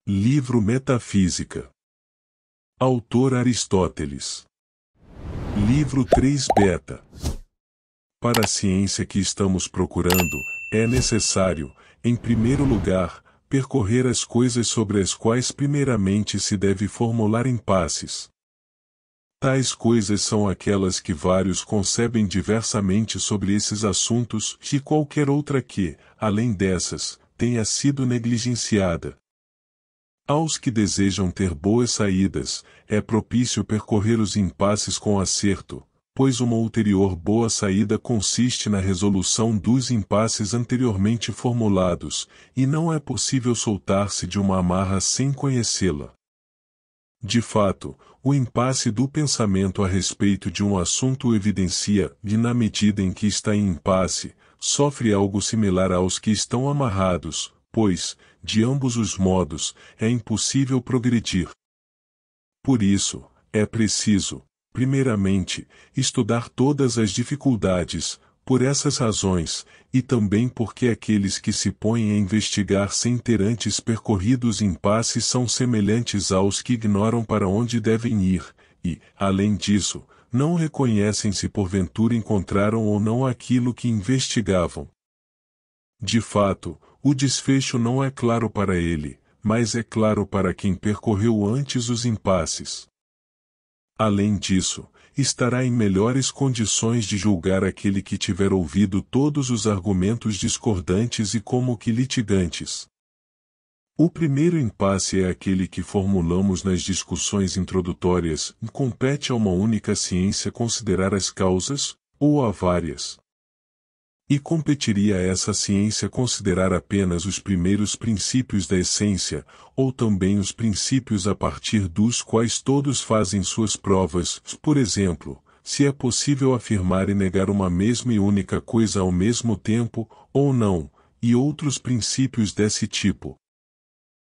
Livro Metafísica. Autor Aristóteles. Livro 3 Beta. Para a ciência que estamos procurando, é necessário, em primeiro lugar, percorrer as coisas sobre as quais primeiramente se deve formular impasses. Tais coisas são aquelas que vários concebem diversamente sobre esses assuntos e qualquer outra que, além dessas, tenha sido negligenciada. Aos que desejam ter boas saídas, é propício percorrer os impasses com acerto, pois uma ulterior boa saída consiste na resolução dos impasses anteriormente formulados, e não é possível soltar-se de uma amarra sem conhecê-la. De fato, o impasse do pensamento a respeito de um assunto evidencia, e na medida em que está em impasse, sofre algo similar aos que estão amarrados, pois, de ambos os modos, é impossível progredir. Por isso, é preciso, primeiramente, estudar todas as dificuldades, por essas razões, e também porque aqueles que se põem a investigar sem ter antes percorrido os impasses são semelhantes aos que ignoram para onde devem ir, e, além disso, não reconhecem se porventura encontraram ou não aquilo que investigavam. De fato, o desfecho não é claro para ele, mas é claro para quem percorreu antes os impasses. Além disso, estará em melhores condições de julgar aquele que tiver ouvido todos os argumentos discordantes e como que litigantes. O primeiro impasse é aquele que formulamos nas discussões introdutórias, e compete a uma única ciência considerar as causas, ou a várias. E competiria a essa ciência considerar apenas os primeiros princípios da essência, ou também os princípios a partir dos quais todos fazem suas provas, por exemplo, se é possível afirmar e negar uma mesma e única coisa ao mesmo tempo, ou não, e outros princípios desse tipo.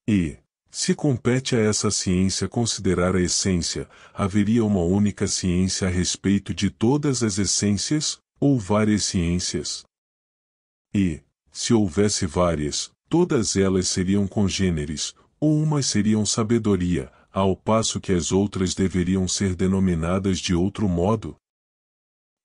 E, se compete a essa ciência considerar a essência, haveria uma única ciência a respeito de todas as essências, ou várias ciências? E, se houvesse várias, todas elas seriam congêneres, ou umas seriam sabedoria, ao passo que as outras deveriam ser denominadas de outro modo?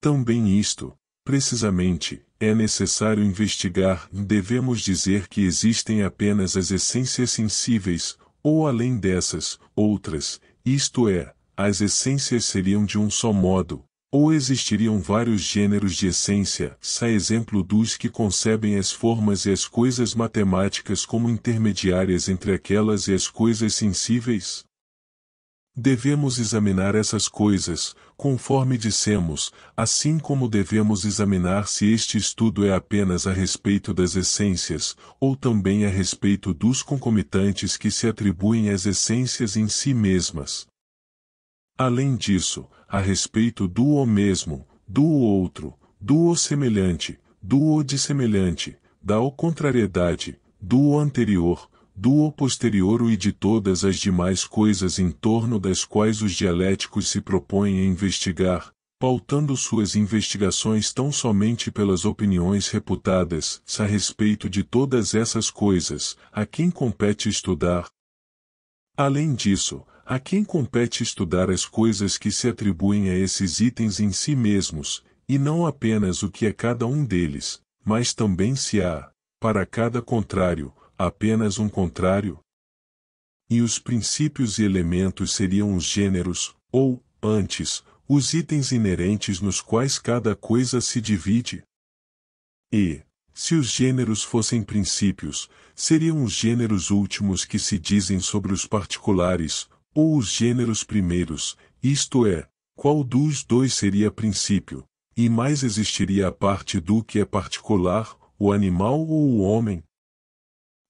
Também isto, precisamente, é necessário investigar. Devemos dizer que existem apenas as essências sensíveis, ou além dessas, outras, isto é, as essências seriam de um só modo, ou existiriam vários gêneros de essência, a exemplo dos que concebem as formas e as coisas matemáticas como intermediárias entre aquelas e as coisas sensíveis? Devemos examinar essas coisas, conforme dissemos, assim como devemos examinar se este estudo é apenas a respeito das essências, ou também a respeito dos concomitantes que se atribuem às essências em si mesmas. Além disso, a respeito do o mesmo, do o outro, do o semelhante, do o dissemelhante, da o contrariedade, do o anterior, do o posterior e de todas as demais coisas em torno das quais os dialéticos se propõem a investigar, pautando suas investigações tão somente pelas opiniões reputadas, a respeito de todas essas coisas, a quem compete estudar. Além disso, a quem compete estudar as coisas que se atribuem a esses itens em si mesmos, e não apenas o que é cada um deles, mas também se há, para cada contrário, apenas um contrário? E os princípios e elementos seriam os gêneros, ou, antes, os itens inerentes nos quais cada coisa se divide? E, se os gêneros fossem princípios, seriam os gêneros últimos que se dizem sobre os particulares, ou os gêneros primeiros, isto é, qual dos dois seria princípio, e mais existiria a parte do que é particular, o animal ou o homem?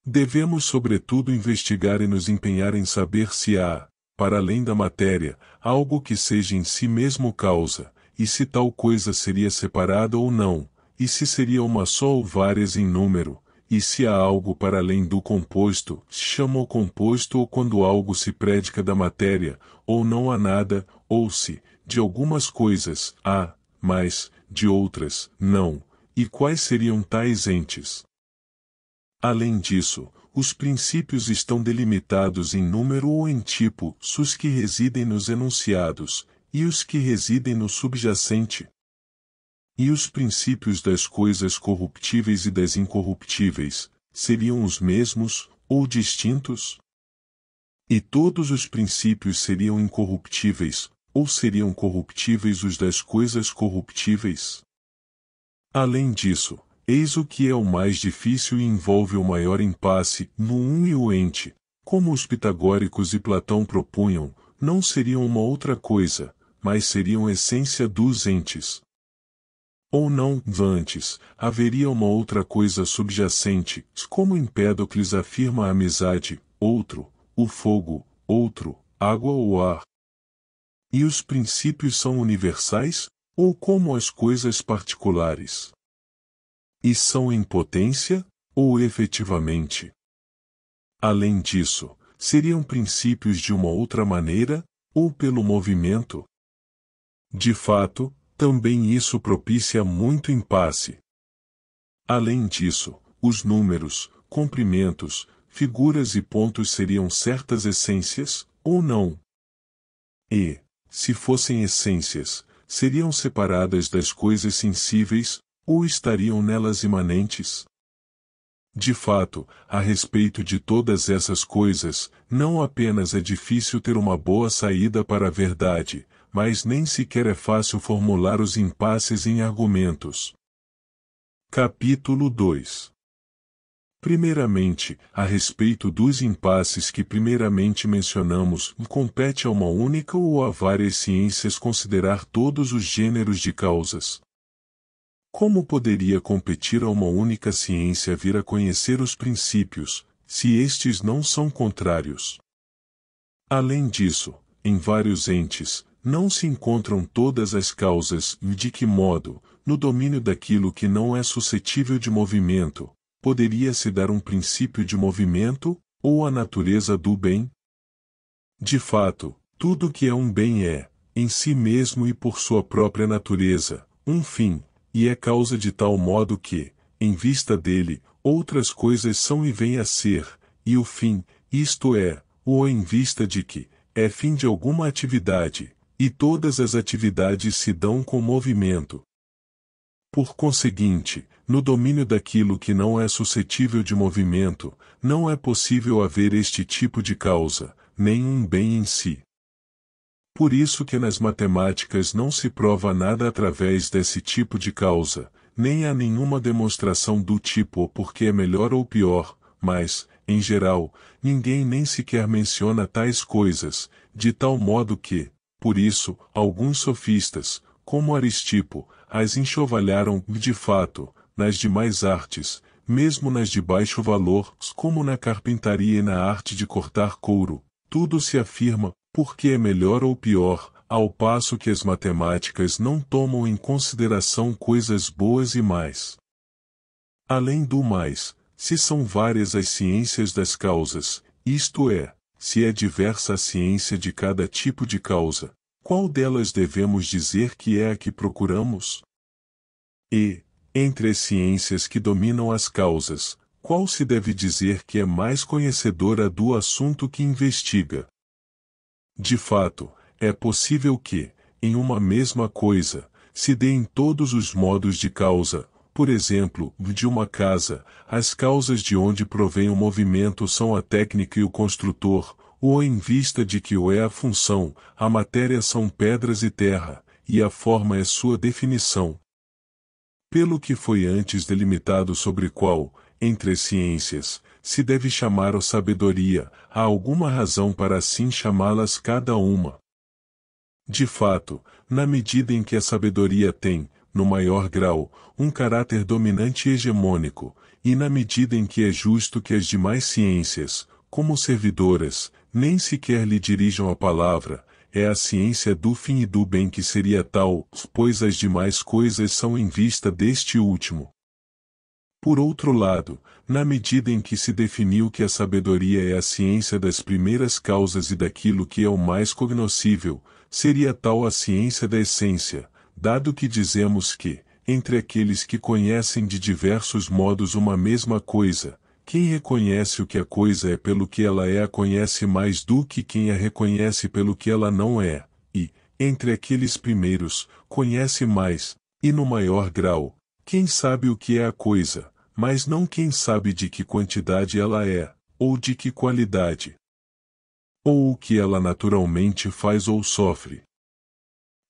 Devemos sobretudo investigar e nos empenhar em saber se há, para além da matéria, algo que seja em si mesmo causa, e se tal coisa seria separada ou não, e se seria uma só ou várias em número, e se há algo para além do composto, chama o composto ou quando algo se predica da matéria, ou não há nada, ou se, de algumas coisas, há, mas, de outras, não, e quais seriam tais entes? Além disso, os princípios estão delimitados em número ou em tipo, os que residem nos enunciados, e os que residem no subjacente. E os princípios das coisas corruptíveis e das incorruptíveis, seriam os mesmos, ou distintos? E todos os princípios seriam incorruptíveis, ou seriam corruptíveis os das coisas corruptíveis? Além disso, eis o que é o mais difícil e envolve o maior impasse, no um e o ente, como os pitagóricos e Platão propunham, não seriam uma outra coisa, mas seriam essência dos entes. Ou não, antes, haveria uma outra coisa subjacente, como Empédocles afirma a amizade, outro, o fogo, outro, água ou ar. E os princípios são universais, ou como as coisas particulares? E são em potência, ou efetivamente? Além disso, seriam princípios de uma outra maneira, ou pelo movimento? De fato, também isso propicia muito impasse. Além disso, os números, comprimentos, figuras e pontos seriam certas essências, ou não? E, se fossem essências, seriam separadas das coisas sensíveis, ou estariam nelas imanentes? De fato, a respeito de todas essas coisas, não apenas é difícil ter uma boa saída para a verdade, mas nem sequer é fácil formular os impasses em argumentos. Capítulo 2. Primeiramente, a respeito dos impasses que primeiramente mencionamos, compete a uma única ou a várias ciências considerar todos os gêneros de causas. Como poderia competir a uma única ciência vir a conhecer os princípios, se estes não são contrários? Além disso, em vários entes, não se encontram todas as causas, e de que modo, no domínio daquilo que não é suscetível de movimento, poderia-se dar um princípio de movimento, ou a natureza do bem? De fato, tudo que é um bem é, em si mesmo e por sua própria natureza, um fim, e é causa de tal modo que, em vista dele, outras coisas são e vêm a ser, e o fim, isto é, ou em vista de que, é fim de alguma atividade, e todas as atividades se dão com movimento. Por conseguinte, no domínio daquilo que não é suscetível de movimento, não é possível haver este tipo de causa, nem um bem em si. Por isso que nas matemáticas não se prova nada através desse tipo de causa, nem há nenhuma demonstração do tipo porque é melhor ou pior, mas, em geral, ninguém nem sequer menciona tais coisas, de tal modo que, por isso, alguns sofistas, como Aristipo, as enxovalharam, de fato, nas demais artes, mesmo nas de baixo valor, como na carpintaria e na arte de cortar couro, tudo se afirma, porque é melhor ou pior, ao passo que as matemáticas não tomam em consideração coisas boas e más. Além do mais, se são várias as ciências das causas, isto é, se é diversa a ciência de cada tipo de causa, qual delas devemos dizer que é a que procuramos? E, entre as ciências que dominam as causas, qual se deve dizer que é mais conhecedora do assunto que investiga? De fato, é possível que, em uma mesma coisa, se dê em todos os modos de causa, por exemplo, de uma casa, as causas de onde provém o movimento são a técnica e o construtor, ou em vista de que o é a função, a matéria são pedras e terra, e a forma é sua definição. Pelo que foi antes delimitado sobre qual, entre as ciências, se deve chamar a sabedoria, há alguma razão para assim chamá-las cada uma. De fato, na medida em que a sabedoria tem, no maior grau, um caráter dominante e hegemônico, e na medida em que é justo que as demais ciências, como servidoras, nem sequer lhe dirijam a palavra, é a ciência do fim e do bem que seria tal, pois as demais coisas são em vista deste último. Por outro lado, na medida em que se definiu que a sabedoria é a ciência das primeiras causas e daquilo que é o mais cognoscível, seria tal a ciência da essência, dado que dizemos que, entre aqueles que conhecem de diversos modos uma mesma coisa, quem reconhece o que a coisa é pelo que ela é a conhece mais do que quem a reconhece pelo que ela não é, e, entre aqueles primeiros, conhece mais, e no maior grau, quem sabe o que é a coisa, mas não quem sabe de que quantidade ela é, ou de que qualidade, ou o que ela naturalmente faz ou sofre.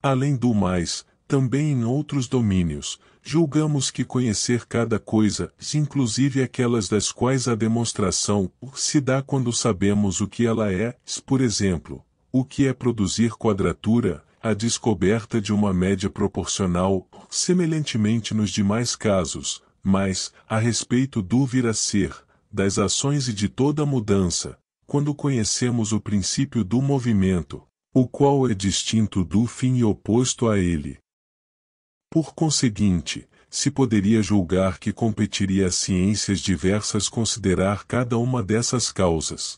Além do mais, também em outros domínios, julgamos que conhecer cada coisa, inclusive aquelas das quais a demonstração se dá quando sabemos o que ela é, por exemplo, o que é produzir quadratura, a descoberta de uma média proporcional, semelhantemente nos demais casos, mas, a respeito do vir a ser, das ações e de toda mudança, quando conhecemos o princípio do movimento, o qual é distinto do fim e oposto a ele. Por conseguinte, se poderia julgar que competiria às ciências diversas considerar cada uma dessas causas.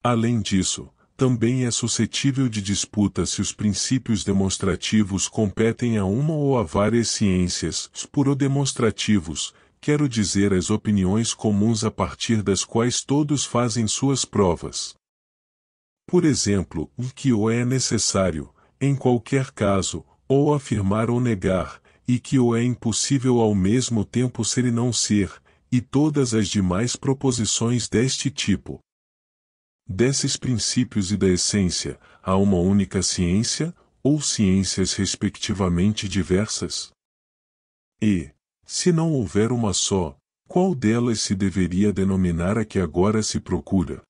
Além disso, também é suscetível de disputa se os princípios demonstrativos competem a uma ou a várias ciências, por demonstrativos, quero dizer as opiniões comuns a partir das quais todos fazem suas provas. Por exemplo, que o é necessário, em qualquer caso, ou afirmar ou negar, e que o é impossível ao mesmo tempo ser e não ser, e todas as demais proposições deste tipo. Desses princípios e da essência, há uma única ciência, ou ciências respectivamente diversas? E, se não houver uma só, qual delas se deveria denominar a que agora se procura?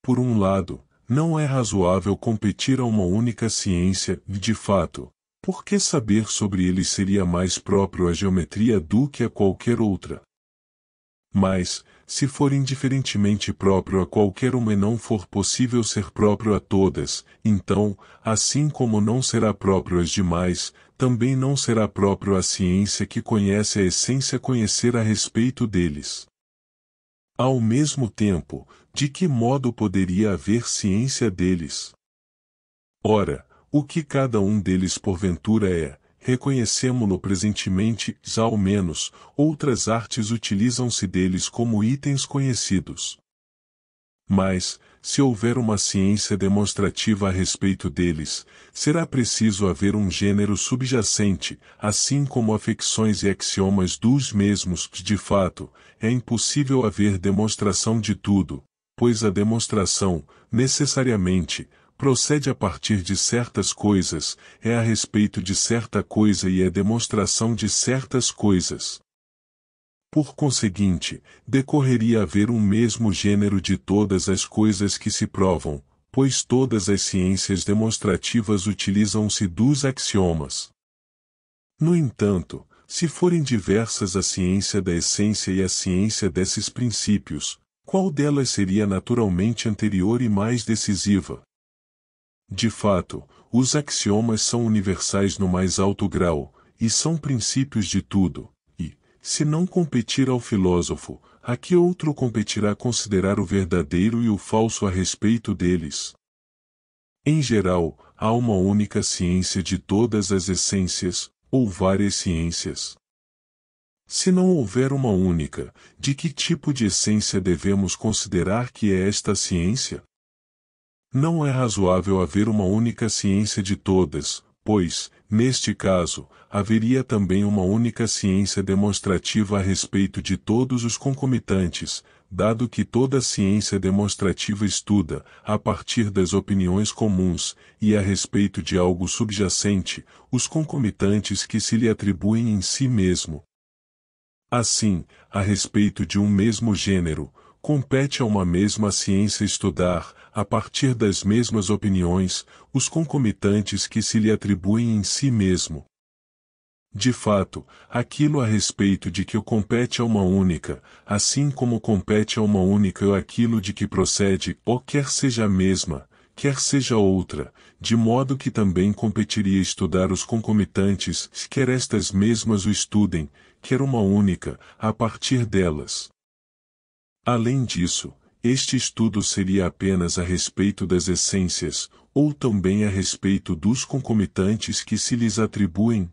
Por um lado, não é razoável competir a uma única ciência, de fato, porque saber sobre eles seria mais próprio à geometria do que a qualquer outra. Mas, se for indiferentemente próprio a qualquer uma e não for possível ser próprio a todas, então, assim como não será próprio às demais, também não será próprio à ciência que conhece a essência conhecer a respeito deles. Ao mesmo tempo, de que modo poderia haver ciência deles? Ora, o que cada um deles porventura é, reconhecemo-lo presentemente, já ao menos, outras artes utilizam-se deles como itens conhecidos. Mas, se houver uma ciência demonstrativa a respeito deles, será preciso haver um gênero subjacente, assim como afecções e axiomas dos mesmos, de fato, é impossível haver demonstração de tudo, pois a demonstração, necessariamente, procede a partir de certas coisas, é a respeito de certa coisa e é demonstração de certas coisas. Por conseguinte, decorreria haver um mesmo gênero de todas as coisas que se provam, pois todas as ciências demonstrativas utilizam-se dos axiomas. No entanto, se forem diversas a ciência da essência e a ciência desses princípios, qual delas seria naturalmente anterior e mais decisiva? De fato, os axiomas são universais no mais alto grau, e são princípios de tudo. Se não competir ao filósofo, a que outro competirá considerar o verdadeiro e o falso a respeito deles? Em geral, há uma única ciência de todas as essências, ou várias ciências. Se não houver uma única, de que tipo de essência devemos considerar que é esta ciência? Não é razoável haver uma única ciência de todas, pois, neste caso, haveria também uma única ciência demonstrativa a respeito de todos os concomitantes, dado que toda ciência demonstrativa estuda, a partir das opiniões comuns, e a respeito de algo subjacente, os concomitantes que se lhe atribuem em si mesmo. Assim, a respeito de um mesmo gênero, compete a uma mesma ciência estudar, a partir das mesmas opiniões, os concomitantes que se lhe atribuem em si mesmo. De fato, aquilo a respeito de que o compete a uma única, assim como compete a uma única aquilo de que procede, ou quer seja a mesma, quer seja outra, de modo que também competiria estudar os concomitantes, quer estas mesmas o estudem, quer uma única, a partir delas. Além disso, este estudo seria apenas a respeito das essências, ou também a respeito dos concomitantes que se lhes atribuem?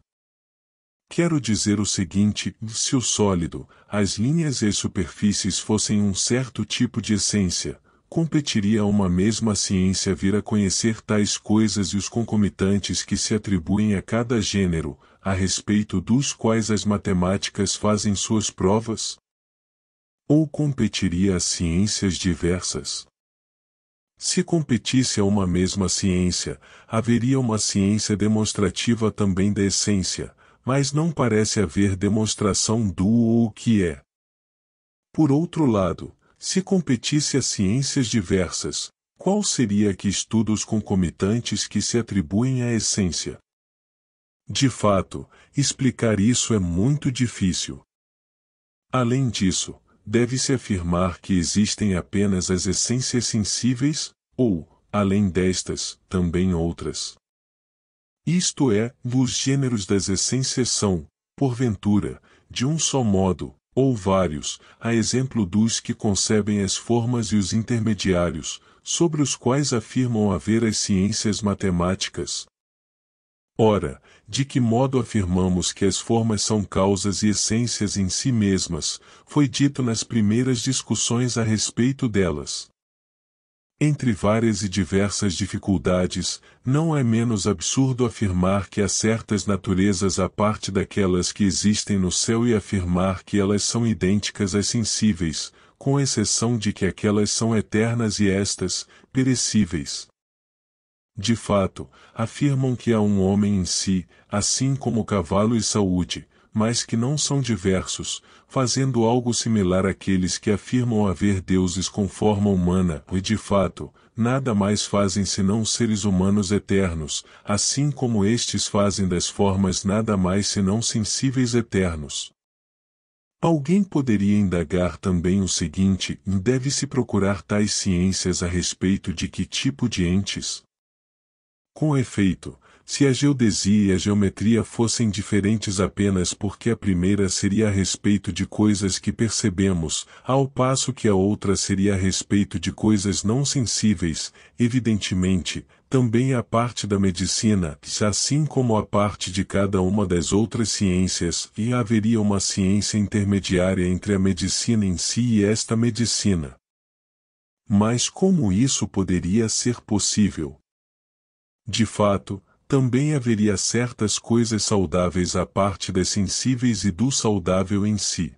Quero dizer o seguinte: se o sólido, as linhas e as superfícies fossem um certo tipo de essência, competiria a uma mesma ciência vir a conhecer tais coisas e os concomitantes que se atribuem a cada gênero, a respeito dos quais as matemáticas fazem suas provas? Ou competiria a ciências diversas? Se competisse a uma mesma ciência, haveria uma ciência demonstrativa também da essência, mas não parece haver demonstração do ou o que é. Por outro lado, se competisse a ciências diversas, qual seria que estuda os concomitantes que se atribuem à essência? De fato, explicar isso é muito difícil. Além disso, deve-se afirmar que existem apenas as essências sensíveis, ou, além destas, também outras. Isto é, os gêneros das essências são, porventura, de um só modo, ou vários, a exemplo dos que concebem as formas e os intermediários, sobre os quais afirmam haver as ciências matemáticas. Ora, de que modo afirmamos que as formas são causas e essências em si mesmas, foi dito nas primeiras discussões a respeito delas. Entre várias e diversas dificuldades, não é menos absurdo afirmar que há certas naturezas à parte daquelas que existem no céu e afirmar que elas são idênticas às sensíveis, com exceção de que aquelas são eternas e estas, perecíveis. De fato, afirmam que há um homem em si, assim como o cavalo e saúde, mas que não são diversos, fazendo algo similar àqueles que afirmam haver deuses com forma humana, e de fato, nada mais fazem senão seres humanos eternos, assim como estes fazem das formas nada mais senão sensíveis eternos. Alguém poderia indagar também o seguinte: deve-se procurar tais ciências a respeito de que tipo de entes? Com efeito, se a geodesia e a geometria fossem diferentes apenas porque a primeira seria a respeito de coisas que percebemos, ao passo que a outra seria a respeito de coisas não sensíveis, evidentemente, também a parte da medicina, assim como a parte de cada uma das outras ciências, e haveria uma ciência intermediária entre a medicina em si e esta medicina. Mas como isso poderia ser possível? De fato, também haveria certas coisas saudáveis à parte das sensíveis e do saudável em si.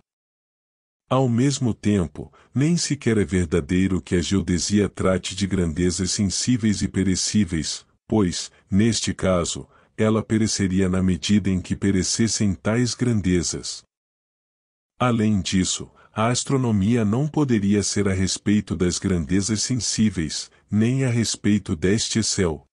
Ao mesmo tempo, nem sequer é verdadeiro que a geodesia trate de grandezas sensíveis e perecíveis, pois, neste caso, ela pereceria na medida em que perecessem tais grandezas. Além disso, a astronomia não poderia ser a respeito das grandezas sensíveis, nem a respeito deste céu.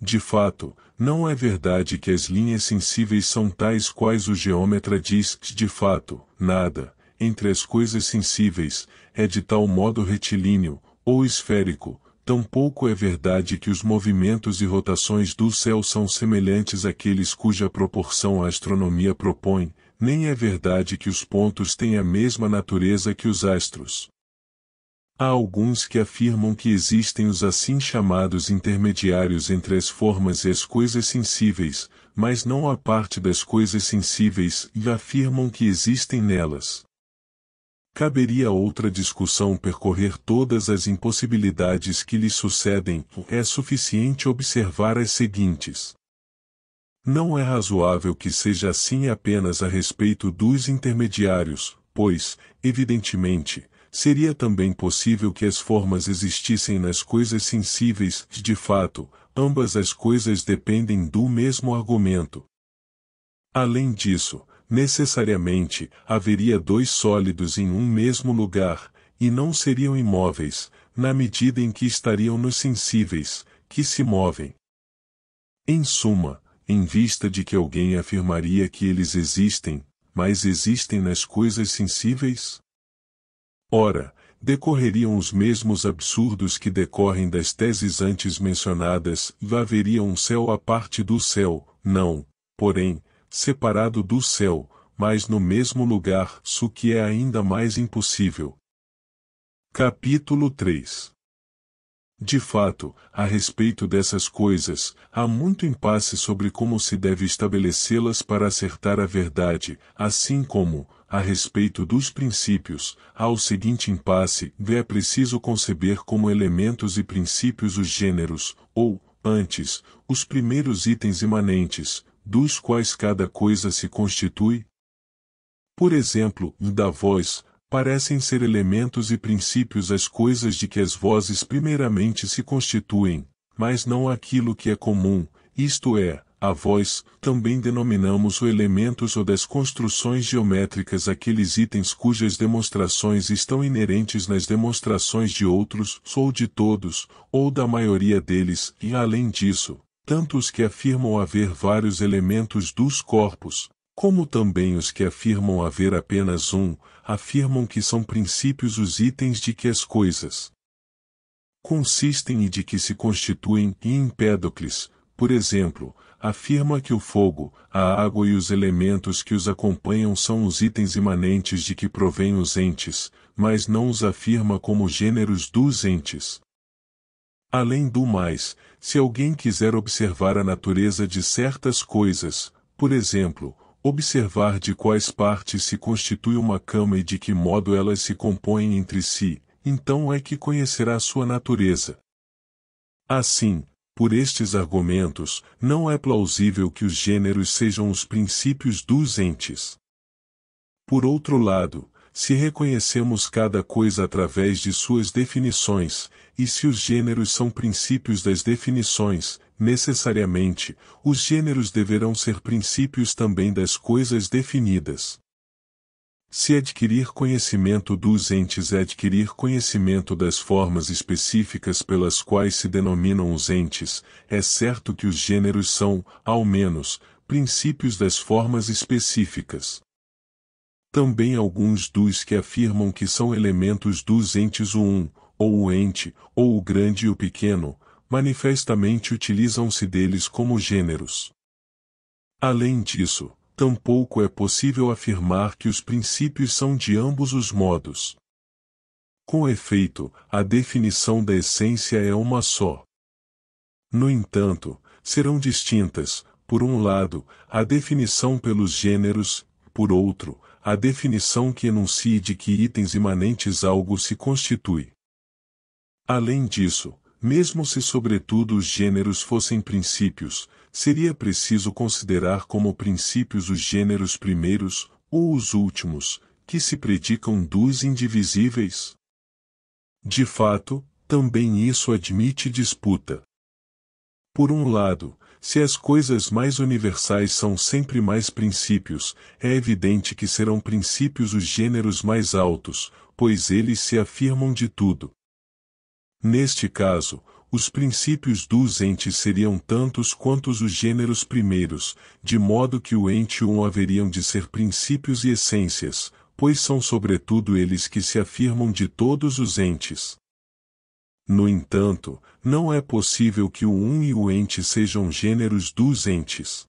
De fato, não é verdade que as linhas sensíveis são tais quais o geômetra diz, de fato, nada, entre as coisas sensíveis, é de tal modo retilíneo, ou esférico, tampouco é verdade que os movimentos e rotações do céu são semelhantes àqueles cuja proporção a astronomia propõe, nem é verdade que os pontos têm a mesma natureza que os astros. Há alguns que afirmam que existem os assim chamados intermediários entre as formas e as coisas sensíveis, mas não a parte das coisas sensíveis, e afirmam que existem nelas. Caberia outra discussão percorrer todas as impossibilidades que lhe sucedem, é suficiente observar as seguintes. Não é razoável que seja assim apenas a respeito dos intermediários, pois, evidentemente, seria também possível que as formas existissem nas coisas sensíveis, de fato, ambas as coisas dependem do mesmo argumento. Além disso, necessariamente, haveria dois sólidos em um mesmo lugar, e não seriam imóveis, na medida em que estariam nos sensíveis, que se movem. Em suma, em vista de que alguém afirmaria que eles existem, mas existem nas coisas sensíveis? Ora, decorreriam os mesmos absurdos que decorrem das teses antes mencionadas, e haveria um céu à parte do céu, não, porém, separado do céu, mas no mesmo lugar, o que é ainda mais impossível. Capítulo 3. De fato, a respeito dessas coisas, há muito impasse sobre como se deve estabelecê-las para acertar a verdade, assim como, a respeito dos princípios, há o seguinte impasse: é preciso conceber como elementos e princípios os gêneros, ou, antes, os primeiros itens imanentes, dos quais cada coisa se constitui. Por exemplo, da voz, parecem ser elementos e princípios as coisas de que as vozes primeiramente se constituem, mas não aquilo que é comum, isto é, a voz. Também denominamos o elementos ou das construções geométricas aqueles itens cujas demonstrações estão inerentes nas demonstrações de outros, ou de todos, ou da maioria deles, e além disso, tanto os que afirmam haver vários elementos dos corpos, como também os que afirmam haver apenas um, afirmam que são princípios os itens de que as coisas consistem e de que se constituem. E Empédocles, por exemplo, afirma que o fogo, a água e os elementos que os acompanham são os itens imanentes de que provêm os entes, mas não os afirma como gêneros dos entes. Além do mais, se alguém quiser observar a natureza de certas coisas, por exemplo, observar de quais partes se constitui uma cama e de que modo elas se compõem entre si, então é que conhecerá sua natureza. Assim, por estes argumentos, não é plausível que os gêneros sejam os princípios dos entes. Por outro lado, se reconhecemos cada coisa através de suas definições, e se os gêneros são princípios das definições, necessariamente, os gêneros deverão ser princípios também das coisas definidas. Se adquirir conhecimento dos entes é adquirir conhecimento das formas específicas pelas quais se denominam os entes, é certo que os gêneros são, ao menos, princípios das formas específicas. Também alguns dos que afirmam que são elementos dos entes o um, ou o ente, ou o grande e o pequeno, manifestamente utilizam-se deles como gêneros. Além disso, tampouco é possível afirmar que os princípios são de ambos os modos. Com efeito, a definição da essência é uma só. No entanto, serão distintas, por um lado, a definição pelos gêneros, por outro, a definição que enuncie de que itens imanentes algo se constitui. Além disso, mesmo se sobretudo os gêneros fossem princípios, seria preciso considerar como princípios os gêneros primeiros, ou os últimos, que se predicam dos indivisíveis. De fato, também isso admite disputa. Por um lado, se as coisas mais universais são sempre mais princípios, é evidente que serão princípios os gêneros mais altos, pois eles se afirmam de tudo. Neste caso, os princípios dos entes seriam tantos quanto os gêneros primeiros, de modo que o ente e o haveriam de ser princípios e essências, pois são sobretudo eles que se afirmam de todos os entes. No entanto, não é possível que o um e o ente sejam gêneros dos entes.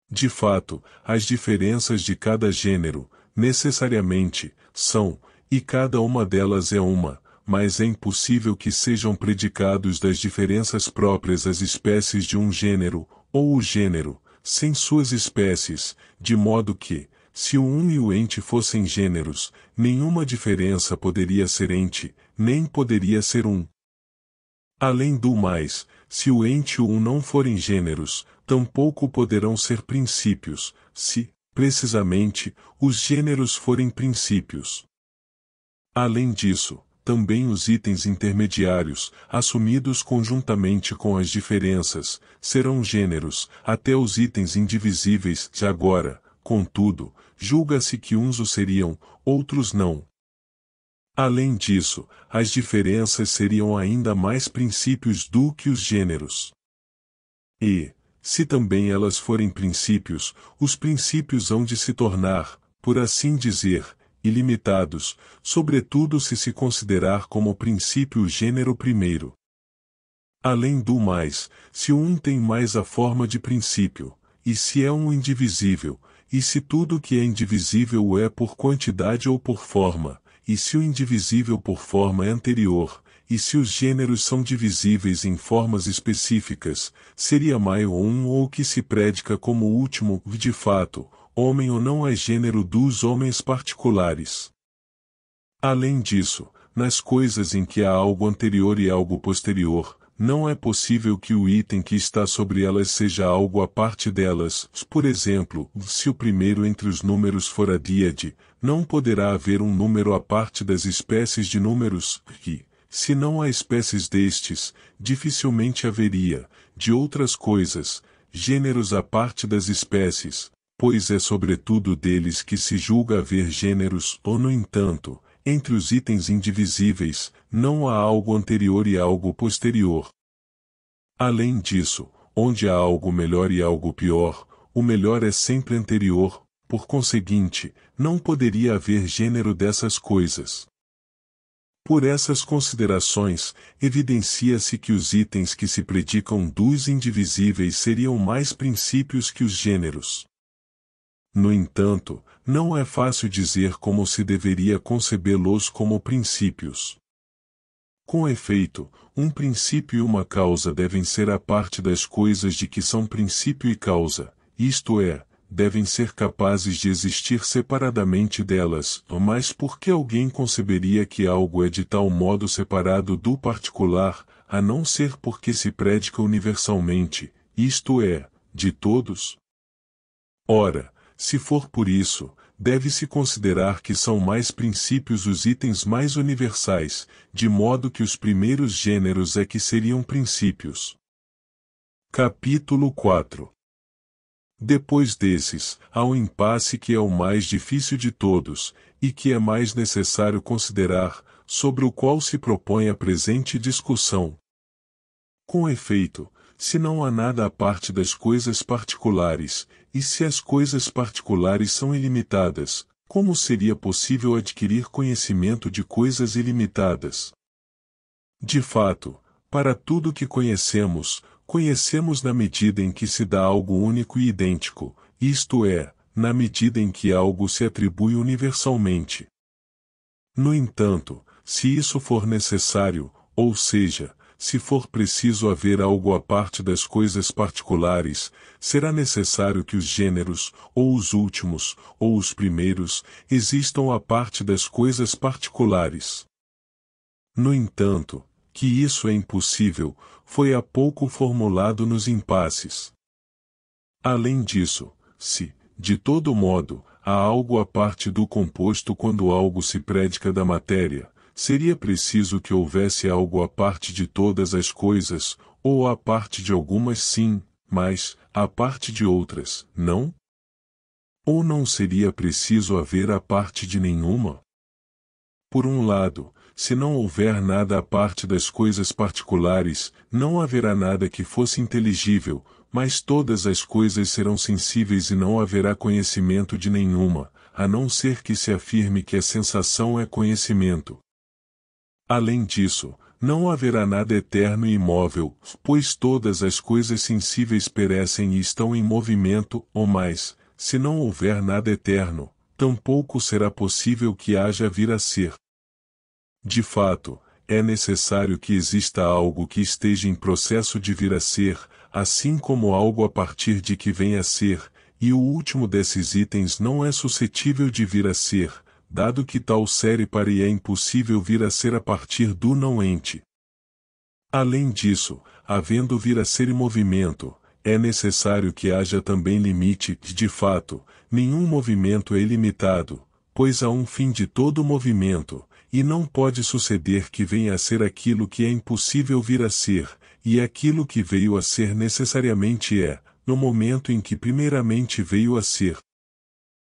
De fato, as diferenças de cada gênero, necessariamente, são, e cada uma delas é uma, mas é impossível que sejam predicados das diferenças próprias às espécies de um gênero, ou o gênero, sem suas espécies, de modo que, se o um e o ente fossem gêneros, nenhuma diferença poderia ser ente, nem poderia ser um. Além do mais, se o ente e o um não forem gêneros, tampouco poderão ser princípios, se, precisamente, os gêneros forem princípios. Além disso, também os itens intermediários, assumidos conjuntamente com as diferenças, serão gêneros, até os itens indivisíveis. De agora, contudo, julga-se que uns o seriam, outros não. Além disso, as diferenças seriam ainda mais princípios do que os gêneros. E, se também elas forem princípios, os princípios hão de se tornar, por assim dizer, ilimitados, sobretudo se considerar como princípio o gênero primeiro. Além do mais, se um tem mais a forma de princípio, e se é um indivisível, e se tudo que é indivisível o é por quantidade ou por forma, e se o indivisível por forma é anterior, e se os gêneros são divisíveis em formas específicas, seria maior um ou que se predica como último, de fato, homem ou não é gênero dos homens particulares. Além disso, nas coisas em que há algo anterior e algo posterior, não é possível que o item que está sobre elas seja algo à parte delas. Por exemplo, se o primeiro entre os números for a díade, não poderá haver um número à parte das espécies de números, e, se não há espécies destes, dificilmente haveria, de outras coisas, gêneros à parte das espécies, pois é sobretudo deles que se julga haver gêneros, ou no entanto, entre os itens indivisíveis, não há algo anterior e algo posterior. Além disso, onde há algo melhor e algo pior, o melhor é sempre anterior, por conseguinte, não poderia haver gênero dessas coisas. Por essas considerações, evidencia-se que os itens que se predicam dos indivisíveis seriam mais princípios que os gêneros. No entanto, não é fácil dizer como se deveria concebê-los como princípios. Com efeito, um princípio e uma causa devem ser a parte das coisas de que são princípio e causa, isto é, devem ser capazes de existir separadamente delas, mas por que alguém conceberia que algo é de tal modo separado do particular, a não ser porque se predica universalmente, isto é, de todos? Ora, se for por isso, deve-se considerar que são mais princípios os itens mais universais, de modo que os primeiros gêneros é que seriam princípios. Capítulo 4. Depois desses, há um impasse que é o mais difícil de todos, e que é mais necessário considerar, sobre o qual se propõe a presente discussão. Com efeito, se não há nada à parte das coisas particulares, e se as coisas particulares são ilimitadas, como seria possível adquirir conhecimento de coisas ilimitadas? De fato, para tudo que conhecemos, conhecemos na medida em que se dá algo único e idêntico, isto é, na medida em que algo se atribui universalmente. No entanto, se isso for necessário, ou seja, se for preciso haver algo à parte das coisas particulares, será necessário que os gêneros, ou os últimos, ou os primeiros, existam à parte das coisas particulares. No entanto, que isso é impossível, foi há pouco formulado nos impasses. Além disso, se, de todo modo, há algo à parte do composto quando algo se predica da matéria, seria preciso que houvesse algo à parte de todas as coisas, ou à parte de algumas sim, mas, à parte de outras, não? Ou não seria preciso haver à parte de nenhuma? Por um lado, se não houver nada à parte das coisas particulares, não haverá nada que fosse inteligível, mas todas as coisas serão sensíveis e não haverá conhecimento de nenhuma, a não ser que se afirme que a sensação é conhecimento. Além disso, não haverá nada eterno e imóvel, pois todas as coisas sensíveis perecem e estão em movimento, ou mais, se não houver nada eterno, tampouco será possível que haja vir a ser. De fato, é necessário que exista algo que esteja em processo de vir a ser, assim como algo a partir de que venha a ser, e o último desses itens não é suscetível de vir a ser, dado que tal série para e é impossível vir a ser a partir do não-ente. Além disso, havendo vir a ser em movimento, é necessário que haja também limite, de fato, nenhum movimento é ilimitado, pois há um fim de todo movimento, e não pode suceder que venha a ser aquilo que é impossível vir a ser, e aquilo que veio a ser necessariamente é, no momento em que primeiramente veio a ser.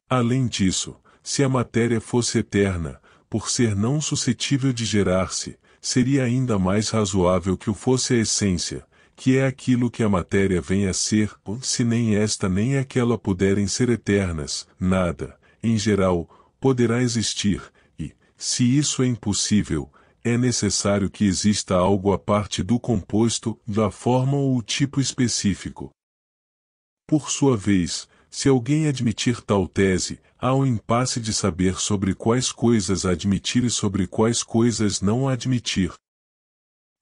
Além disso, se a matéria fosse eterna, por ser não suscetível de gerar-se, seria ainda mais razoável que o fosse a essência, que é aquilo que a matéria vem a ser, se nem esta nem aquela puderem ser eternas, nada, em geral, poderá existir, e, se isso é impossível, é necessário que exista algo à parte do composto, da forma ou o tipo específico. Por sua vez, se alguém admitir tal tese, há um impasse de saber sobre quais coisas admitir e sobre quais coisas não admitir.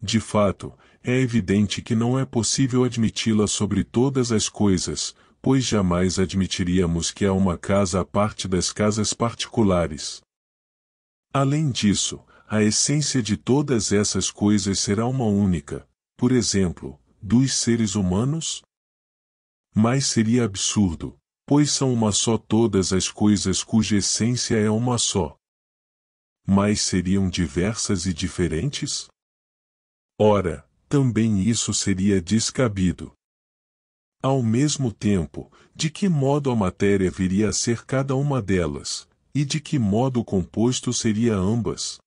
De fato, é evidente que não é possível admiti-la sobre todas as coisas, pois jamais admitiríamos que há uma casa à parte das casas particulares. Além disso, a essência de todas essas coisas será uma única, por exemplo, dos seres humanos? Mas seria absurdo, pois são uma só todas as coisas cuja essência é uma só. Mas seriam diversas e diferentes? Ora, também isso seria descabido. Ao mesmo tempo, de que modo a matéria viria a ser cada uma delas, e de que modo o composto seria ambas?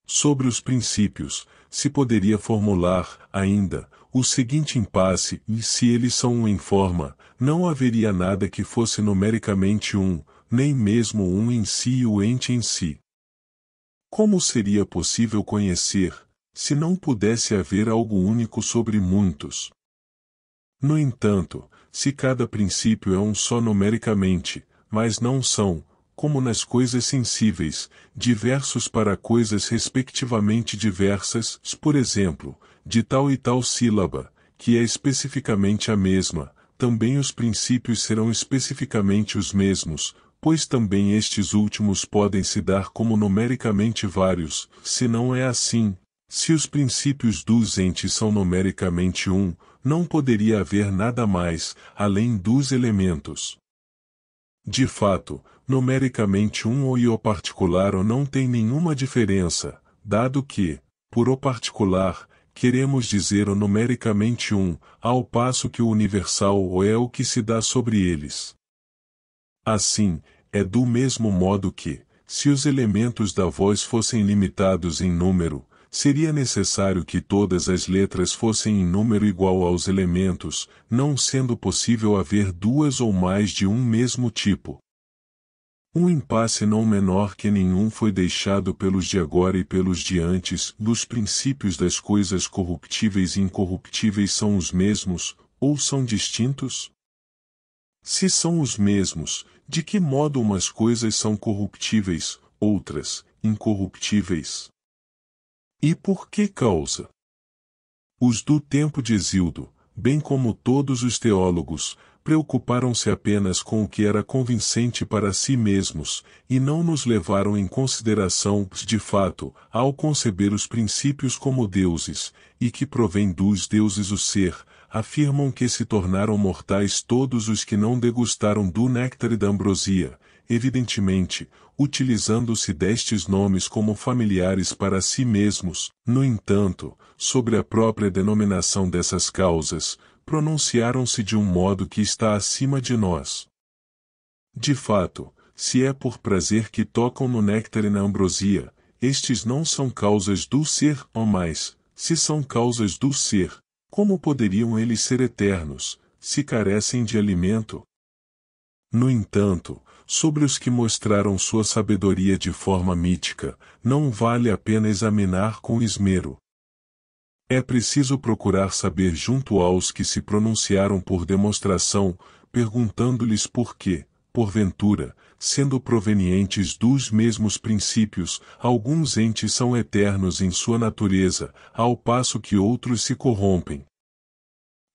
Sobre os princípios, se poderia formular, ainda, o seguinte impasse, e se eles são um em forma, não haveria nada que fosse numericamente um, nem mesmo um em si e o ente em si. Como seria possível conhecer, se não pudesse haver algo único sobre muitos? No entanto, se cada princípio é um só numericamente, mas não são, como nas coisas sensíveis, diversos para coisas respectivamente diversas, por exemplo, de tal e tal sílaba, que é especificamente a mesma, também os princípios serão especificamente os mesmos, pois também estes últimos podem se dar como numericamente vários, se não é assim. Se os princípios dos entes são numericamente um, não poderia haver nada mais, além dos elementos. De fato, numericamente um ou o particular ou não tem nenhuma diferença, dado que, por o particular, queremos dizer o numericamente um, ao passo que o universal ou é o que se dá sobre eles. Assim, é do mesmo modo que, se os elementos da voz fossem limitados em número, seria necessário que todas as letras fossem em número igual aos elementos, não sendo possível haver duas ou mais de um mesmo tipo. Um impasse não menor que nenhum foi deixado pelos de agora e pelos de antes. Os princípios das coisas corruptíveis e incorruptíveis são os mesmos, ou são distintos? Se são os mesmos, de que modo umas coisas são corruptíveis, outras, incorruptíveis? E por que causa? Os do tempo de Hesíodo, bem como todos os teólogos, preocuparam-se apenas com o que era convincente para si mesmos, e não nos levaram em consideração, de fato, ao conceber os princípios como deuses, e que provém dos deuses o ser, afirmam que se tornaram mortais todos os que não degustaram do néctar da ambrosia, evidentemente, utilizando-se destes nomes como familiares para si mesmos. No entanto, sobre a própria denominação dessas causas, pronunciaram-se de um modo que está acima de nós. De fato, se é por prazer que tocam no néctar e na ambrosia, estes não são causas do ser, ou mais, se são causas do ser, como poderiam eles ser eternos, se carecem de alimento? No entanto, sobre os que mostraram sua sabedoria de forma mítica, não vale a pena examinar com esmero. É preciso procurar saber junto aos que se pronunciaram por demonstração, perguntando-lhes por quê, porventura, sendo provenientes dos mesmos princípios, alguns entes são eternos em sua natureza, ao passo que outros se corrompem.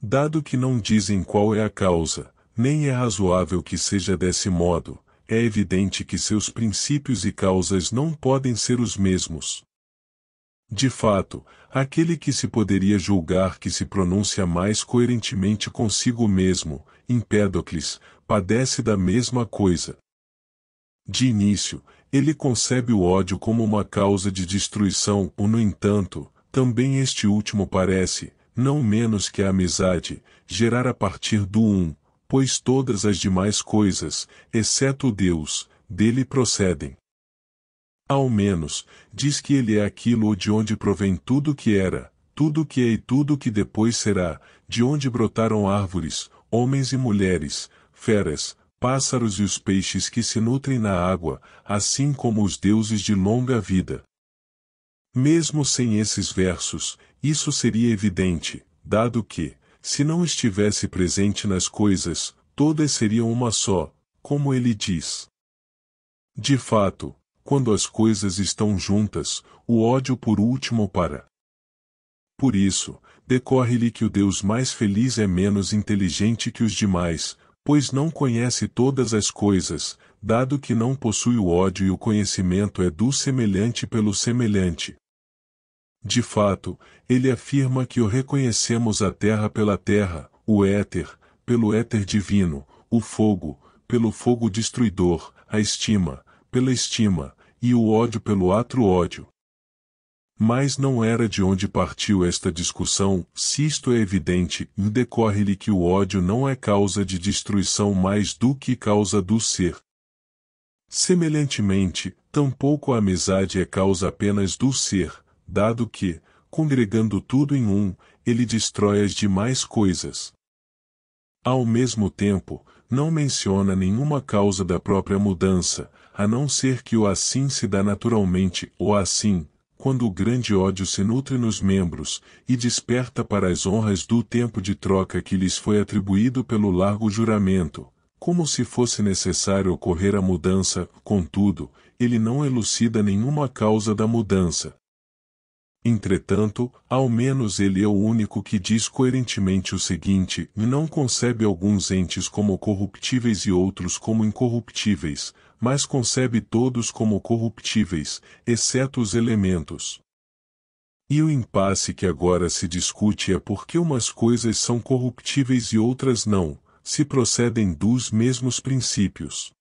Dado que não dizem qual é a causa, nem é razoável que seja desse modo, é evidente que seus princípios e causas não podem ser os mesmos. De fato, aquele que se poderia julgar que se pronuncia mais coerentemente consigo mesmo, Empédocles, padece da mesma coisa. De início, ele concebe o ódio como uma causa de destruição, ou no entanto, também este último parece, não menos que a amizade, gerar a partir do um, pois todas as demais coisas, exceto o Deus, dele procedem. Ao menos, diz que ele é aquilo de onde provém tudo que era, tudo que é e tudo que depois será, de onde brotaram árvores, homens e mulheres, feras, pássaros e os peixes que se nutrem na água, assim como os deuses de longa vida. Mesmo sem esses versos, isso seria evidente, dado que, se não estivesse presente nas coisas, todas seriam uma só, como ele diz. De fato, quando as coisas estão juntas, o ódio por último para. por isso, decorre-lhe que o Deus mais feliz é menos inteligente que os demais, pois não conhece todas as coisas, dado que não possui o ódio e o conhecimento é do semelhante pelo semelhante. De fato, ele afirma que o reconhecemos a terra pela terra, o éter, pelo éter divino, o fogo, pelo fogo destruidor, a estima, pela estima, e o ódio pelo ato ódio. Mas não era de onde partiu esta discussão, se isto é evidente, decorre-lhe que o ódio não é causa de destruição mais do que causa do ser. Semelhantemente, tampouco a amizade é causa apenas do ser, dado que, congregando tudo em um, ele destrói as demais coisas. Ao mesmo tempo, não menciona nenhuma causa da própria mudança, a não ser que o assim se dá naturalmente, ou assim, quando o grande ódio se nutre nos membros, e desperta para as honras do tempo de troca que lhes foi atribuído pelo largo juramento, como se fosse necessário ocorrer a mudança, contudo, ele não elucida nenhuma causa da mudança. Entretanto, ao menos ele é o único que diz coerentemente o seguinte, e não concebe alguns entes como corruptíveis e outros como incorruptíveis, mas concebe todos como corruptíveis, exceto os elementos. E o impasse que agora se discute é porque umas coisas são corruptíveis e outras não, se procedem dos mesmos princípios.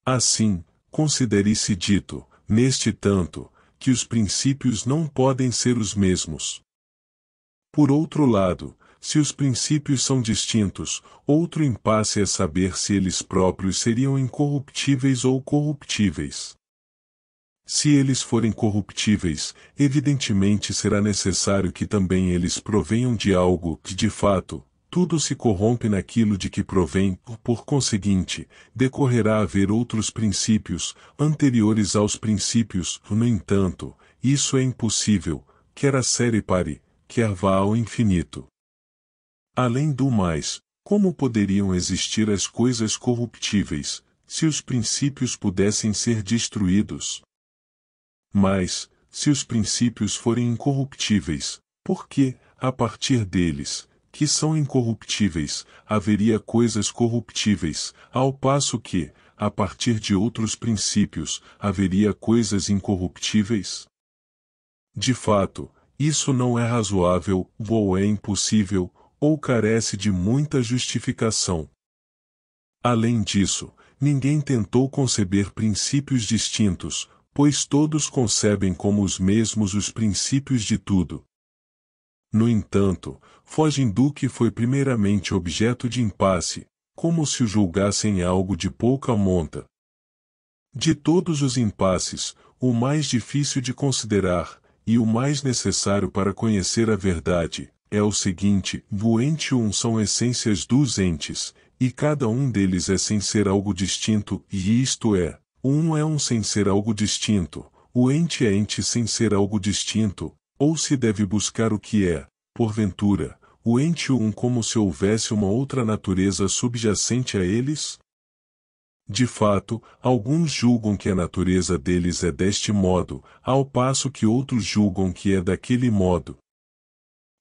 Assim, considere-se dito, neste tanto, que os princípios não podem ser os mesmos. Por outro lado, se os princípios são distintos, outro impasse é saber se eles próprios seriam incorruptíveis ou corruptíveis. Se eles forem corruptíveis, evidentemente será necessário que também eles provenham de algo que, de fato, tudo se corrompe naquilo de que provém, por conseguinte, decorrerá haver outros princípios, anteriores aos princípios, no entanto, isso é impossível, quer a série pare, quer vá ao infinito. Além do mais, como poderiam existir as coisas corruptíveis, se os princípios pudessem ser destruídos? Mas, se os princípios forem incorruptíveis, por que, a partir deles, que são incorruptíveis, haveria coisas corruptíveis, ao passo que, a partir de outros princípios, haveria coisas incorruptíveis? De fato, isso não é razoável, ou é impossível, ou carece de muita justificação. Além disso, ninguém tentou conceber princípios distintos, pois todos concebem como os mesmos os princípios de tudo. No entanto, fogem do que foi primeiramente objeto de impasse, como se o julgassem algo de pouca monta. De todos os impasses, o mais difícil de considerar, e o mais necessário para conhecer a verdade, é o seguinte: o ente e um são essências dos entes, e cada um deles é sem ser algo distinto, e isto é, um é um sem ser algo distinto, o ente é ente sem ser algo distinto, ou se deve buscar o que é, porventura, o ente um como se houvesse uma outra natureza subjacente a eles? De fato, alguns julgam que a natureza deles é deste modo, ao passo que outros julgam que é daquele modo.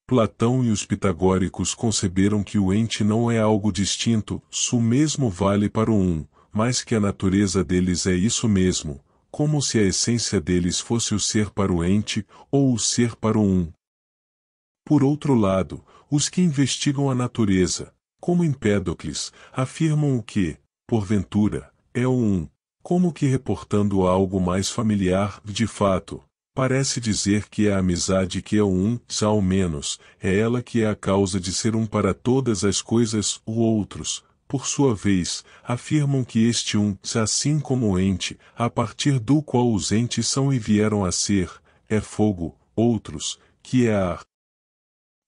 Platão e os pitagóricos conceberam que o ente não é algo distinto, o mesmo vale para o um, mas que a natureza deles é isso mesmo, como se a essência deles fosse o ser para o ente, ou o ser para o um. Por outro lado, os que investigam a natureza, como Empédocles, afirmam o que, porventura, é o um, como que reportando algo mais familiar, de fato, parece dizer que é a amizade que é o um, ao menos, é ela que é a causa de ser um para todas as coisas, os outros, por sua vez, afirmam que este um, assim como o ente, a partir do qual os entes são e vieram a ser, é fogo, outros, que é ar.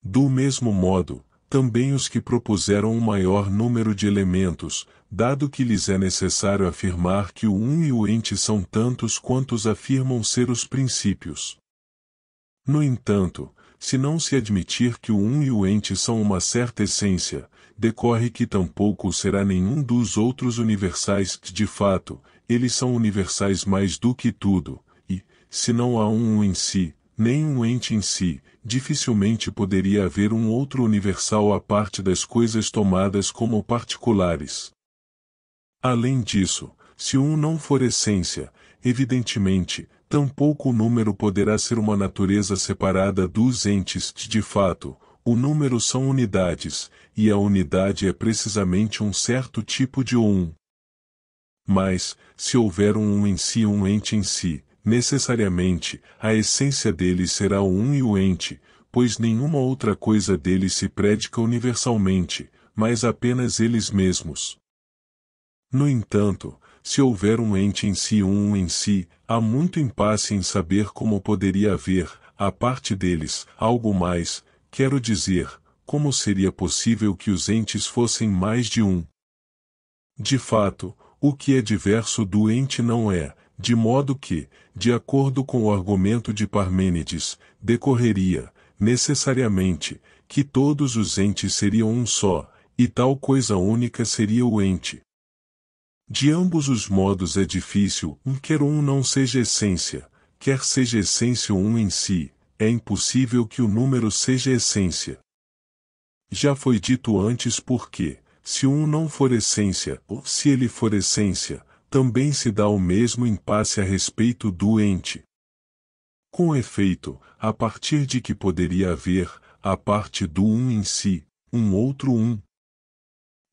Do mesmo modo, também os que propuseram um maior número de elementos, dado que lhes é necessário afirmar que o um e o ente são tantos quantos afirmam ser os princípios. No entanto, se não se admitir que o um e o ente são uma certa essência, decorre que tampouco será nenhum dos outros universais, de fato, eles são universais mais do que tudo, e, se não há um em si, nem um ente em si, dificilmente poderia haver um outro universal à parte das coisas tomadas como particulares. Além disso, se um não for essência, evidentemente, tampouco o número poderá ser uma natureza separada dos entes. De fato, o número são unidades, e a unidade é precisamente um certo tipo de um. Mas, se houver um em si, um ente em si, necessariamente, a essência dele será o um e o ente, pois nenhuma outra coisa dele se predica universalmente, mas apenas eles mesmos. No entanto, se houver um ente em si, um em si, há muito impasse em saber como poderia haver, à parte deles, algo mais, quero dizer, como seria possível que os entes fossem mais de um. De fato, o que é diverso do ente não é, de modo que, de acordo com o argumento de Parmênides, decorreria, necessariamente, que todos os entes seriam um só, e tal coisa única seria o ente. De ambos os modos é difícil, quer um não seja essência, quer seja essência um em si, é impossível que o número seja essência. Já foi dito antes porque, se um não for essência, ou se ele for essência, também se dá o mesmo impasse a respeito do ente. Com efeito, a partir de que poderia haver, a parte do um em si, um outro um?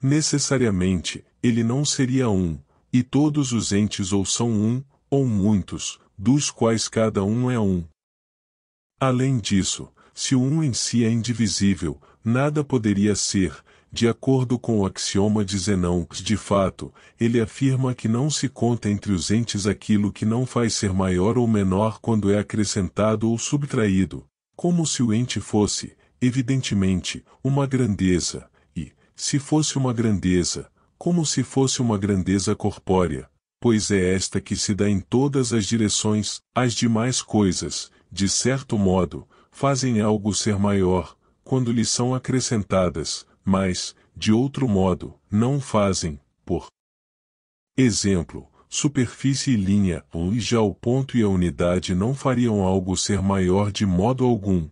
Necessariamente, ele não seria um, e todos os entes ou são um, ou muitos, dos quais cada um é um. Além disso, se o um em si é indivisível, nada poderia ser, de acordo com o axioma de Zenão. De fato, ele afirma que não se conta entre os entes aquilo que não faz ser maior ou menor quando é acrescentado ou subtraído, como se o ente fosse, evidentemente, uma grandeza, e, se fosse uma grandeza, como se fosse uma grandeza corpórea, pois é esta que se dá em todas as direções. As demais coisas, de certo modo, fazem algo ser maior, quando lhes são acrescentadas, mas, de outro modo, não fazem, por exemplo, superfície e linha, e já o ponto e a unidade não fariam algo ser maior de modo algum.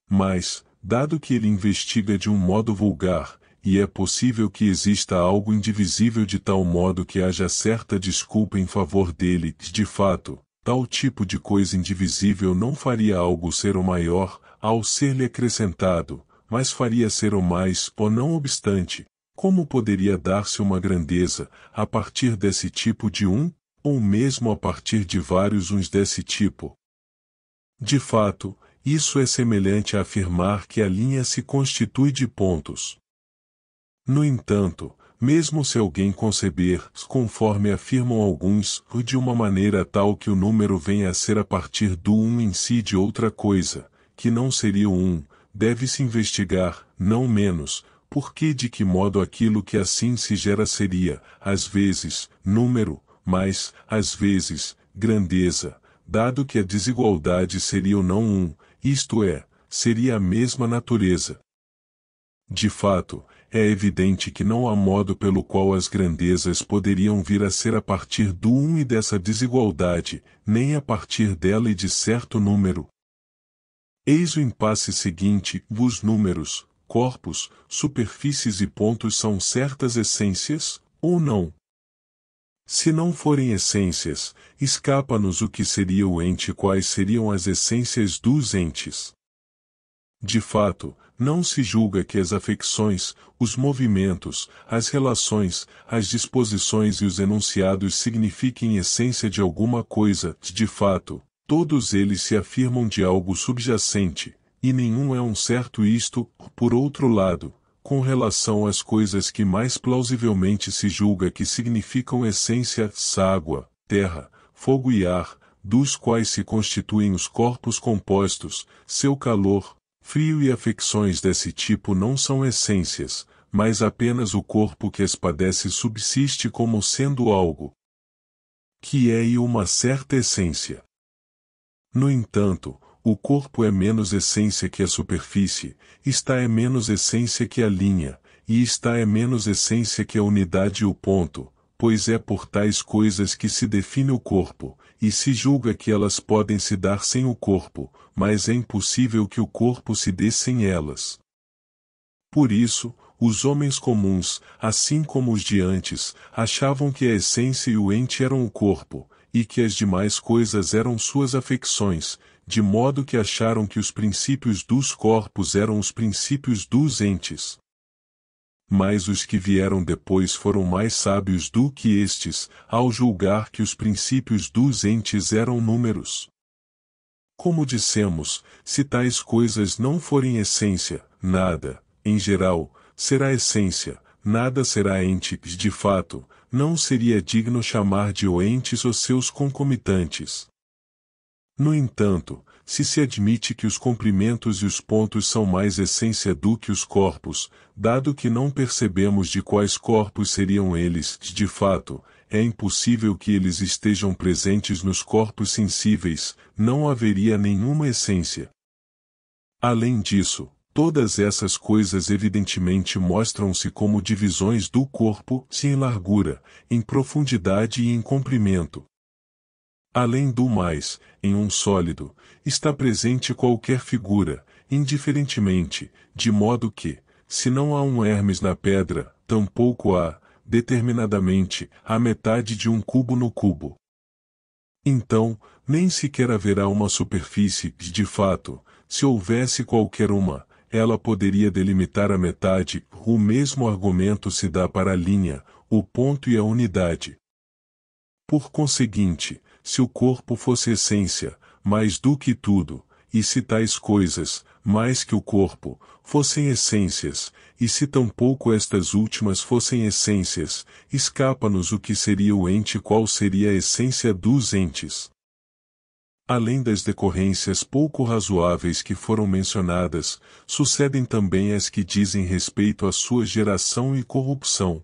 Mas, dado que ele investiga de um modo vulgar, e é possível que exista algo indivisível de tal modo que haja certa desculpa em favor dele, de fato, tal tipo de coisa indivisível não faria algo ser o maior, ao ser-lhe acrescentado, mas faria ser o mais, ou não obstante, como poderia dar-se uma grandeza, a partir desse tipo de um, ou mesmo a partir de vários uns desse tipo? De fato, isso é semelhante a afirmar que a linha se constitui de pontos. No entanto, mesmo se alguém conceber, conforme afirmam alguns, de uma maneira tal que o número venha a ser a partir do um em si de outra coisa, que não seria o um, deve-se investigar, não menos, porque de que modo aquilo que assim se gera seria, às vezes, número, mas, às vezes, grandeza, dado que a desigualdade seria o não um, isto é, seria a mesma natureza. De fato, é evidente que não há modo pelo qual as grandezas poderiam vir a ser a partir do um e dessa desigualdade, nem a partir dela e de certo número. Eis o impasse seguinte: os números, corpos, superfícies e pontos são certas essências, ou não? Se não forem essências, escapa-nos o que seria o ente e quais seriam as essências dos entes. De fato, não se julga que as afecções, os movimentos, as relações, as disposições e os enunciados signifiquem essência de alguma coisa. De fato, todos eles se afirmam de algo subjacente, e nenhum é um certo isto. Por outro lado, com relação às coisas que mais plausivelmente se julga que significam essência, água, terra, fogo e ar, dos quais se constituem os corpos compostos, seu calor, frio e afecções desse tipo não são essências, mas apenas o corpo que as padece subsiste como sendo algo que é e uma certa essência. No entanto, o corpo é menos essência que a superfície, está é menos essência que a linha, e está é menos essência que a unidade e o ponto, pois é por tais coisas que se define o corpo, e se julga que elas podem se dar sem o corpo, mas é impossível que o corpo se dê sem elas. Por isso, os homens comuns, assim como os de antes, achavam que a essência e o ente eram o corpo, e que as demais coisas eram suas afecções, de modo que acharam que os princípios dos corpos eram os princípios dos entes. Mas os que vieram depois foram mais sábios do que estes, ao julgar que os princípios dos entes eram números. Como dissemos, se tais coisas não forem essência, nada, em geral, será essência, nada será ente, de fato, não seria digno chamar de entes os seus concomitantes. No entanto, se admite que os comprimentos e os pontos são mais essência do que os corpos, dado que não percebemos de quais corpos seriam eles, de fato, é impossível que eles estejam presentes nos corpos sensíveis, não haveria nenhuma essência. Além disso, todas essas coisas evidentemente mostram-se como divisões do corpo, em largura, em profundidade e em comprimento. Além do mais, em um sólido, está presente qualquer figura, indiferentemente, de modo que, se não há um Hermes na pedra, tampouco há, determinadamente, a metade de um cubo no cubo. Então, nem sequer haverá uma superfície, de fato, se houvesse qualquer uma, ela poderia delimitar a metade, o mesmo argumento se dá para a linha, o ponto e a unidade. Por conseguinte, se o corpo fosse essência, mais do que tudo, e se tais coisas, mais que o corpo, fossem essências, e se tampouco estas últimas fossem essências, escapa-nos o que seria o ente, qual seria a essência dos entes. Além das decorrências pouco razoáveis que foram mencionadas, sucedem também as que dizem respeito à sua geração e corrupção.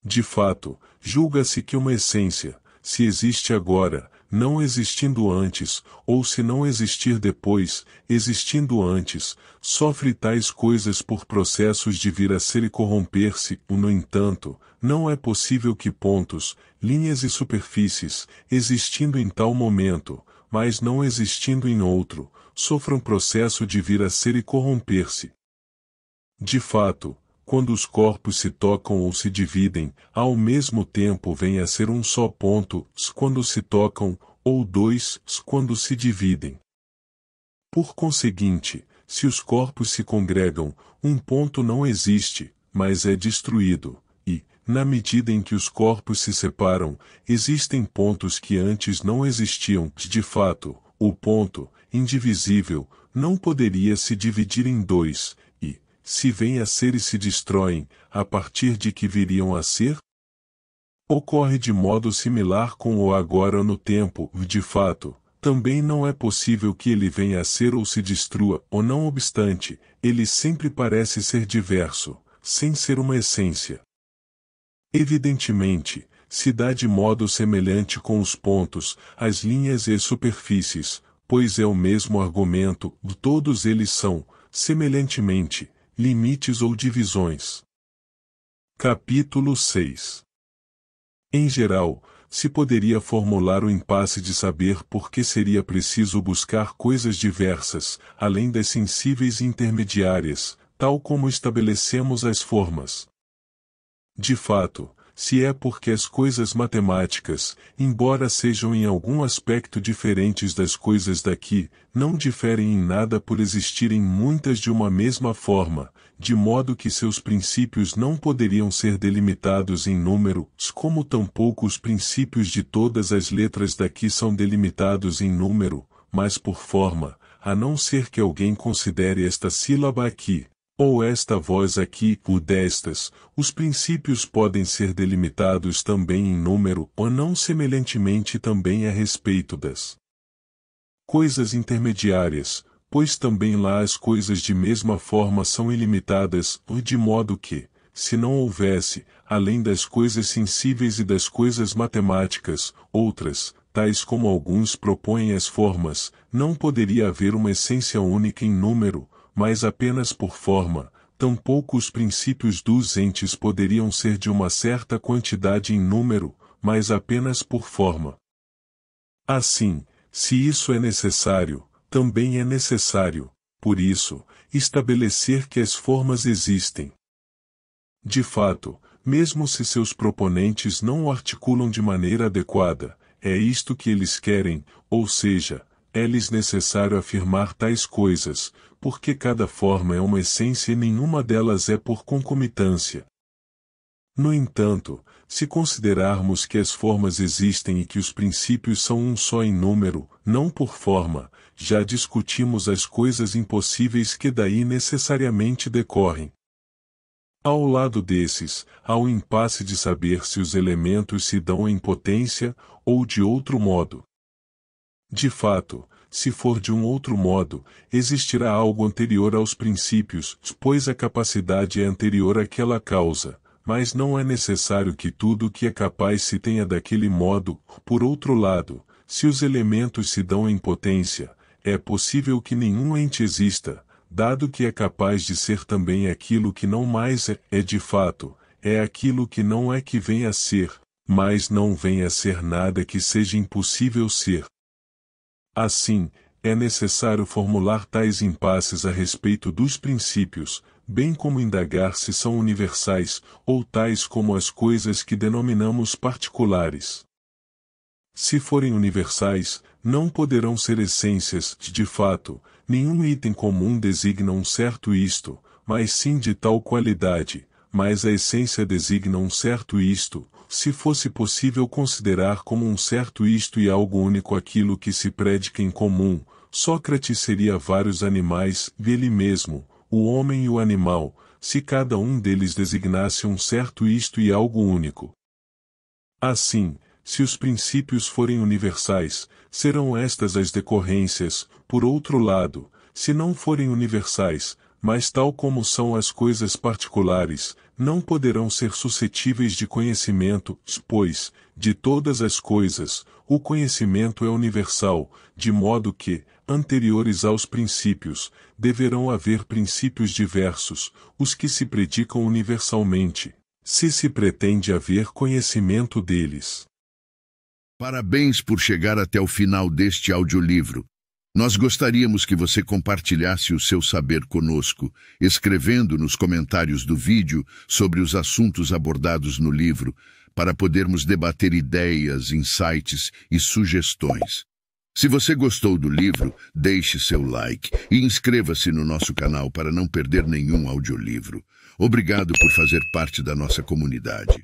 De fato, julga-se que uma essência, se existe agora, não existindo antes, ou se não existir depois, existindo antes, sofre tais coisas por processos de vir a ser e corromper-se. No entanto, não é possível que pontos, linhas e superfícies, existindo em tal momento, mas não existindo em outro, sofram processo de vir a ser e corromper-se. De fato, quando os corpos se tocam ou se dividem, ao mesmo tempo vem a ser um só ponto, quando se tocam, ou dois, quando se dividem. Por conseguinte, se os corpos se congregam, um ponto não existe, mas é destruído, e, na medida em que os corpos se separam, existem pontos que antes não existiam. De fato, o ponto, indivisível, não poderia se dividir em dois, se vêm a ser e se destroem, a partir de que viriam a ser? Ocorre de modo similar com o agora no tempo, de fato, também não é possível que ele venha a ser ou se destrua, ou não obstante, ele sempre parece ser diverso, sem ser uma essência. Evidentemente, se dá de modo semelhante com os pontos, as linhas e as superfícies, pois é o mesmo argumento, todos eles são, semelhantemente, limites ou divisões. Capítulo 6. Em geral, se poderia formular o impasse de saber por que seria preciso buscar coisas diversas, além das sensíveis e intermediárias, tal como estabelecemos as formas. De fato, se é porque as coisas matemáticas, embora sejam em algum aspecto diferentes das coisas daqui, não diferem em nada por existirem muitas de uma mesma forma, de modo que seus princípios não poderiam ser delimitados em número, como tampouco os princípios de todas as letras daqui são delimitados em número, mas por forma, a não ser que alguém considere esta sílaba aqui, ou esta voz aqui, o destas, os princípios podem ser delimitados também em número, ou não semelhantemente também a respeito das coisas intermediárias, pois também lá as coisas de mesma forma são ilimitadas, de modo que, se não houvesse, além das coisas sensíveis e das coisas matemáticas, outras, tais como alguns propõem as formas, não poderia haver uma essência única em número, mas apenas por forma, tampouco os princípios dos entes poderiam ser de uma certa quantidade em número, mas apenas por forma. Assim, se isso é necessário, também é necessário, por isso, estabelecer que as formas existem. De fato, mesmo se seus proponentes não o articulam de maneira adequada, é isto que eles querem, ou seja, é-lhes necessário afirmar tais coisas, porque cada forma é uma essência e nenhuma delas é por concomitância. No entanto, se considerarmos que as formas existem e que os princípios são um só em número, não por forma, já discutimos as coisas impossíveis que daí necessariamente decorrem. Ao lado desses, há o impasse de saber se os elementos se dão em potência, ou de outro modo. De fato, se for de um outro modo, existirá algo anterior aos princípios, pois a capacidade é anterior àquela causa, mas não é necessário que tudo o que é capaz se tenha daquele modo. Por outro lado, se os elementos se dão em potência, é possível que nenhum ente exista, dado que é capaz de ser também aquilo que não mais é de fato, é aquilo que não é que venha a ser, mas não vem a ser nada que seja impossível ser. Assim, é necessário formular tais impasses a respeito dos princípios, bem como indagar se são universais, ou tais como as coisas que denominamos particulares. Se forem universais, não poderão ser essências, de fato, nenhum item comum designa um certo isto, mas sim de tal qualidade, mas a essência designa um certo isto. Se fosse possível considerar como um certo isto e algo único aquilo que se predica em comum, Sócrates seria vários animais, ele mesmo, o homem e o animal, se cada um deles designasse um certo isto e algo único. Assim, se os princípios forem universais, serão estas as decorrências. Por outro lado, se não forem universais, mas tal como são as coisas particulares, não poderão ser suscetíveis de conhecimento, pois, de todas as coisas, o conhecimento é universal, de modo que, anteriores aos princípios, deverão haver princípios diversos, os que se predicam universalmente, se pretende haver conhecimento deles. Parabéns por chegar até o final deste audiolivro. Nós gostaríamos que você compartilhasse o seu saber conosco, escrevendo nos comentários do vídeo sobre os assuntos abordados no livro, para podermos debater ideias, insights e sugestões. Se você gostou do livro, deixe seu like e inscreva-se no nosso canal para não perder nenhum audiolivro. Obrigado por fazer parte da nossa comunidade.